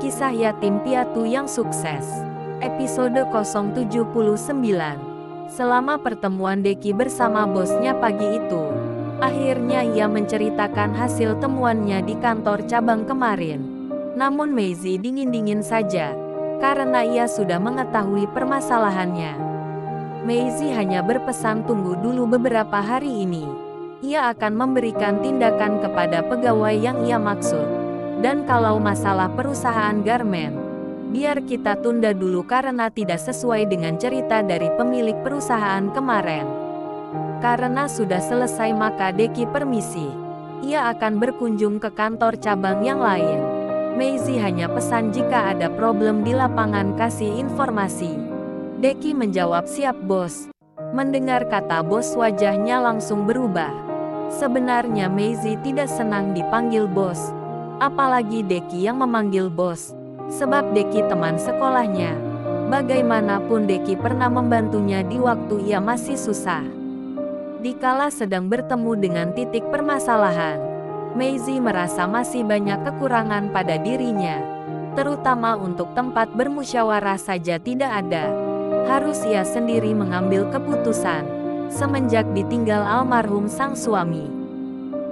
Kisah Yatim Piatu yang Sukses. Episode 079. Selama pertemuan Deki bersama bosnya pagi itu, akhirnya ia menceritakan hasil temuannya di kantor cabang kemarin. Namun Meizi dingin-dingin saja, karena ia sudah mengetahui permasalahannya. Meizi hanya berpesan tunggu dulu beberapa hari ini. Ia akan memberikan tindakan kepada pegawai yang ia maksud. Dan kalau masalah perusahaan garmen, biar kita tunda dulu karena tidak sesuai dengan cerita dari pemilik perusahaan kemarin. Karena sudah selesai maka Deki permisi. Ia akan berkunjung ke kantor cabang yang lain. Meizi hanya pesan jika ada problem di lapangan kasih informasi. Deki menjawab siap bos. Mendengar kata bos wajahnya langsung berubah. Sebenarnya Meizi tidak senang dipanggil bos. Apalagi Deki yang memanggil bos. Sebab Deki teman sekolahnya. Bagaimanapun Deki pernah membantunya di waktu ia masih susah. Dikala sedang bertemu dengan titik permasalahan, Meizi merasa masih banyak kekurangan pada dirinya. Terutama untuk tempat bermusyawarah saja tidak ada. Harus ia sendiri mengambil keputusan. Semenjak ditinggal almarhum sang suami.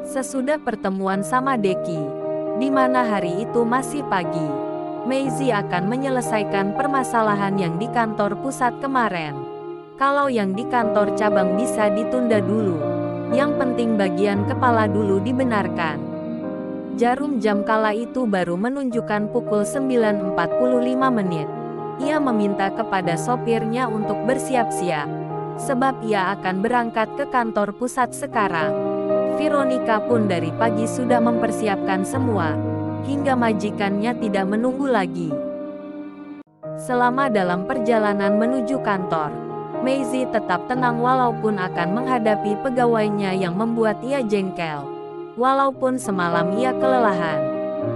Sesudah pertemuan sama Deki, di mana hari itu masih pagi, Meizi akan menyelesaikan permasalahan yang di kantor pusat kemarin. Kalau yang di kantor cabang bisa ditunda dulu, yang penting bagian kepala dulu dibenarkan. Jarum jam kala itu baru menunjukkan pukul 9.45 menit. Ia meminta kepada sopirnya untuk bersiap-siap, sebab ia akan berangkat ke kantor pusat sekarang. Veronica pun dari pagi sudah mempersiapkan semua, hingga majikannya tidak menunggu lagi. Selama dalam perjalanan menuju kantor, Meizi tetap tenang walaupun akan menghadapi pegawainya yang membuat ia jengkel. Walaupun semalam ia kelelahan,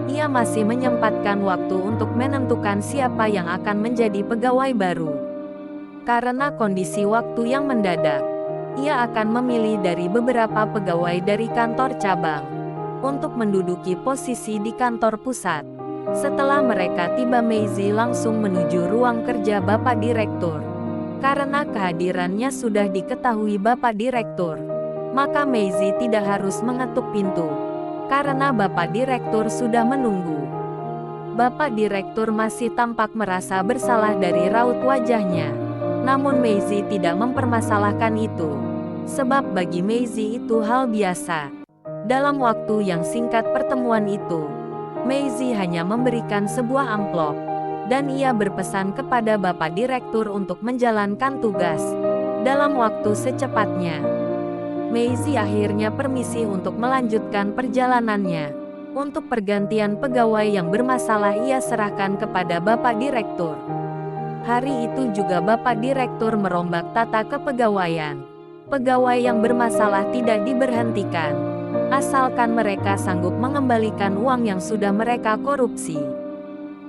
ia masih menyempatkan waktu untuk menentukan siapa yang akan menjadi pegawai baru. Karena kondisi waktu yang mendadak, ia akan memilih dari beberapa pegawai dari kantor cabang untuk menduduki posisi di kantor pusat. Setelah mereka tiba, Meizi langsung menuju ruang kerja Bapak Direktur. Karena kehadirannya sudah diketahui Bapak Direktur, maka Meizi tidak harus mengetuk pintu, karena Bapak Direktur sudah menunggu. Bapak Direktur masih tampak merasa bersalah dari raut wajahnya. Namun Meizi tidak mempermasalahkan itu, sebab bagi Meizi itu hal biasa. Dalam waktu yang singkat pertemuan itu, Meizi hanya memberikan sebuah amplop, dan ia berpesan kepada Bapak Direktur untuk menjalankan tugas dalam waktu secepatnya. Meizi akhirnya permisi untuk melanjutkan perjalanannya. Untuk pergantian pegawai yang bermasalah ia serahkan kepada Bapak Direktur. Hari itu juga Bapak Direktur merombak tata kepegawaian. Pegawai yang bermasalah tidak diberhentikan, asalkan mereka sanggup mengembalikan uang yang sudah mereka korupsi.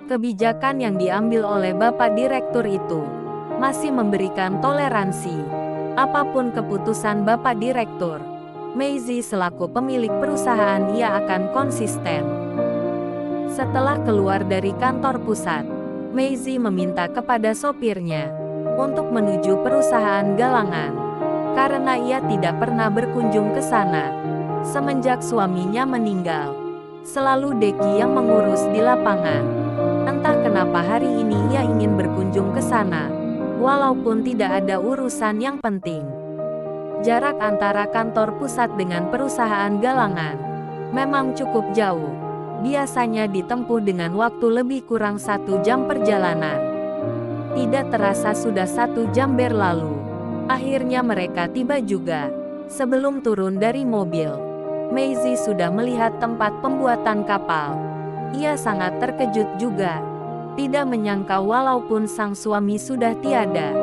Kebijakan yang diambil oleh Bapak Direktur itu masih memberikan toleransi. Apapun keputusan Bapak Direktur, Meizi selaku pemilik perusahaan ia akan konsisten. Setelah keluar dari kantor pusat, Meizi meminta kepada sopirnya untuk menuju perusahaan galangan, karena ia tidak pernah berkunjung ke sana semenjak suaminya meninggal. Selalu Deki yang mengurus di lapangan. Entah kenapa hari ini ia ingin berkunjung ke sana, walaupun tidak ada urusan yang penting. Jarak antara kantor pusat dengan perusahaan galangan memang cukup jauh. Biasanya ditempuh dengan waktu lebih kurang 1 jam perjalanan. Tidak terasa sudah 1 jam berlalu. Akhirnya mereka tiba juga. Sebelum turun dari mobil, Meizi sudah melihat tempat pembuatan kapal. Ia sangat terkejut juga. Tidak menyangka walaupun sang suami sudah tiada,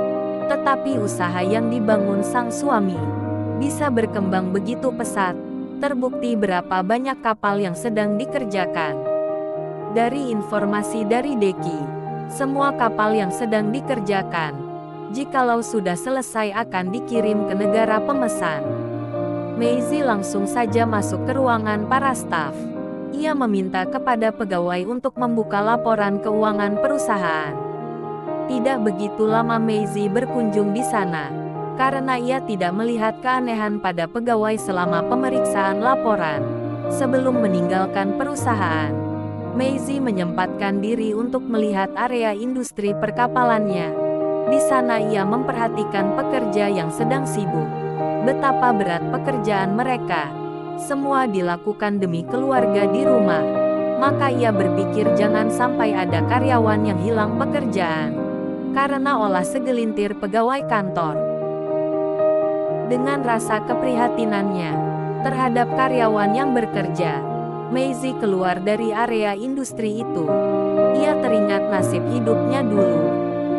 tetapi usaha yang dibangun sang suami bisa berkembang begitu pesat. Terbukti berapa banyak kapal yang sedang dikerjakan. Dari informasi dari Deki, semua kapal yang sedang dikerjakan, jikalau sudah selesai akan dikirim ke negara pemesan. Meizi langsung saja masuk ke ruangan para staf. Ia meminta kepada pegawai untuk membuka laporan keuangan perusahaan. Tidak begitu lama Maisie berkunjung di sana, karena ia tidak melihat keanehan pada pegawai selama pemeriksaan laporan. Sebelum meninggalkan perusahaan, Maisie menyempatkan diri untuk melihat area industri perkapalannya. Di sana ia memperhatikan pekerja yang sedang sibuk. Betapa berat pekerjaan mereka. Semua dilakukan demi keluarga di rumah. Maka ia berpikir jangan sampai ada karyawan yang hilang pekerjaan karena olah segelintir pegawai kantor. Dengan rasa keprihatinannya terhadap karyawan yang bekerja, Maisie keluar dari area industri itu. Ia teringat nasib hidupnya dulu.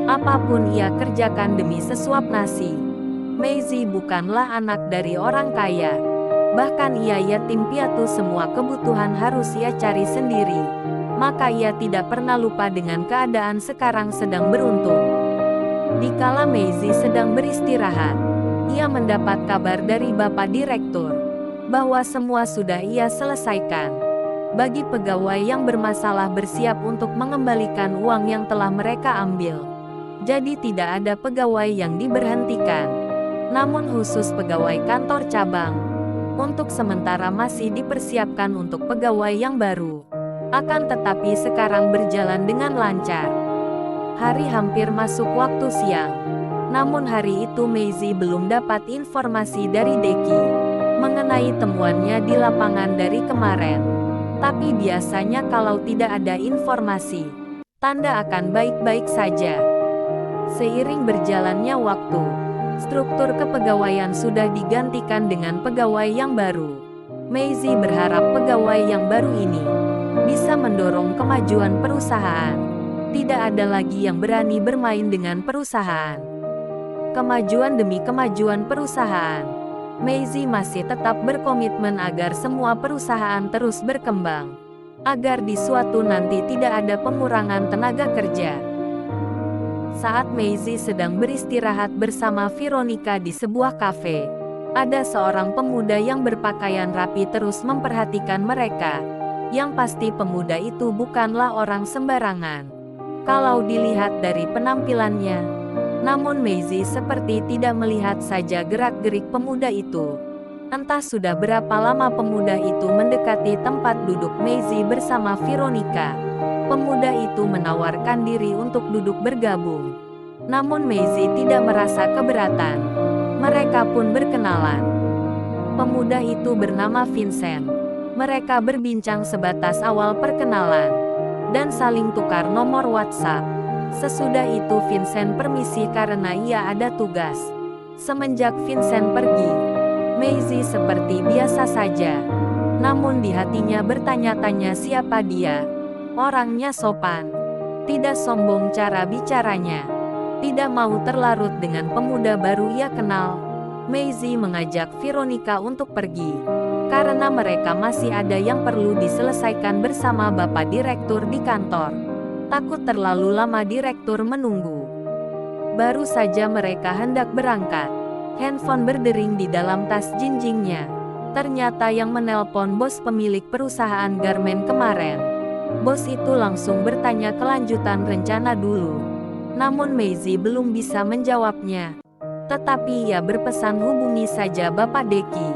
Apapun ia kerjakan demi sesuap nasi. Maisie bukanlah anak dari orang kaya. Bahkan ia yatim piatu, semua kebutuhan harus ia cari sendiri. Maka ia tidak pernah lupa dengan keadaan sekarang sedang beruntung. Dikala Maisie sedang beristirahat, ia mendapat kabar dari Bapak Direktur bahwa semua sudah ia selesaikan. Bagi pegawai yang bermasalah bersiap untuk mengembalikan uang yang telah mereka ambil. Jadi tidak ada pegawai yang diberhentikan. Namun khusus pegawai kantor cabang, untuk sementara masih dipersiapkan untuk pegawai yang baru. Akan tetapi sekarang berjalan dengan lancar. Hari hampir masuk waktu siang. Namun hari itu Maisie belum dapat informasi dari Deki mengenai temuannya di lapangan dari kemarin. Tapi biasanya kalau tidak ada informasi, tanda akan baik-baik saja. Seiring berjalannya waktu, struktur kepegawaian sudah digantikan dengan pegawai yang baru. Maisie berharap pegawai yang baru ini bisa mendorong kemajuan perusahaan. Tidak ada lagi yang berani bermain dengan perusahaan. Kemajuan demi kemajuan perusahaan. Maisie masih tetap berkomitmen agar semua perusahaan terus berkembang. Agar di suatu nanti tidak ada pengurangan tenaga kerja. Saat Maisie sedang beristirahat bersama Veronica di sebuah kafe, ada seorang pemuda yang berpakaian rapi terus memperhatikan mereka. Yang pasti pemuda itu bukanlah orang sembarangan kalau dilihat dari penampilannya. Namun Maisie seperti tidak melihat saja gerak-gerik pemuda itu. Entah sudah berapa lama pemuda itu mendekati tempat duduk Maisie bersama Veronica. Pemuda itu menawarkan diri untuk duduk bergabung. Namun Maisie tidak merasa keberatan. Mereka pun berkenalan. Pemuda itu bernama Vincent. Mereka berbincang sebatas awal perkenalan dan saling tukar nomor WhatsApp. Sesudah itu Vincent permisi karena ia ada tugas. Semenjak Vincent pergi, Maisie seperti biasa saja. Namun di hatinya bertanya-tanya siapa dia. Orangnya sopan, tidak sombong cara bicaranya, tidak mau terlarut dengan pemuda baru ia kenal. Maisie mengajak Veronica untuk pergi, karena mereka masih ada yang perlu diselesaikan bersama Bapak Direktur di kantor. Takut terlalu lama Direktur menunggu. Baru saja mereka hendak berangkat, handphone berdering di dalam tas jinjingnya. Ternyata yang menelpon bos pemilik perusahaan garmen kemarin. Bos itu langsung bertanya kelanjutan rencana dulu. Namun Maisie belum bisa menjawabnya. Tetapi ia berpesan hubungi saja Bapak Deki.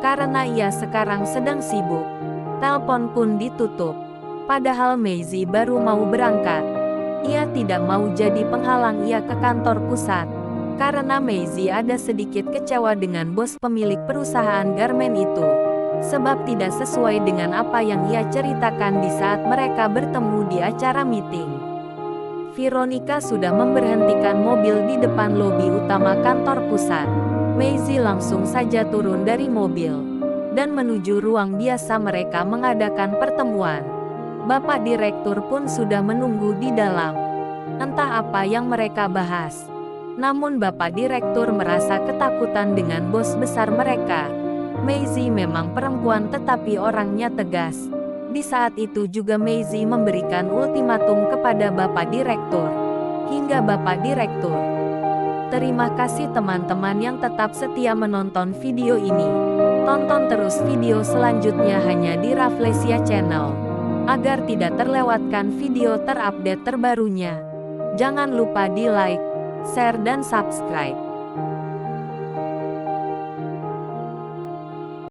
Karena ia sekarang sedang sibuk. Telepon pun ditutup. Padahal Maisie baru mau berangkat. Ia tidak mau jadi penghalang ia ke kantor pusat. Karena Maisie ada sedikit kecewa dengan bos pemilik perusahaan garmen itu. Sebab tidak sesuai dengan apa yang ia ceritakan di saat mereka bertemu di acara meeting. Veronica sudah memberhentikan mobil di depan lobi utama kantor pusat. Maisie langsung saja turun dari mobil dan menuju ruang biasa mereka mengadakan pertemuan. Bapak Direktur pun sudah menunggu di dalam. Entah apa yang mereka bahas. Namun Bapak Direktur merasa ketakutan dengan bos besar mereka. Maisie memang perempuan tetapi orangnya tegas. Di saat itu juga Maisie memberikan ultimatum kepada Bapak Direktur. Hingga Bapak Direktur. Terima kasih teman-teman yang tetap setia menonton video ini. Tonton terus video selanjutnya hanya di Rafflesia Channel. Agar tidak terlewatkan video terupdate terbarunya. Jangan lupa di like, share dan subscribe.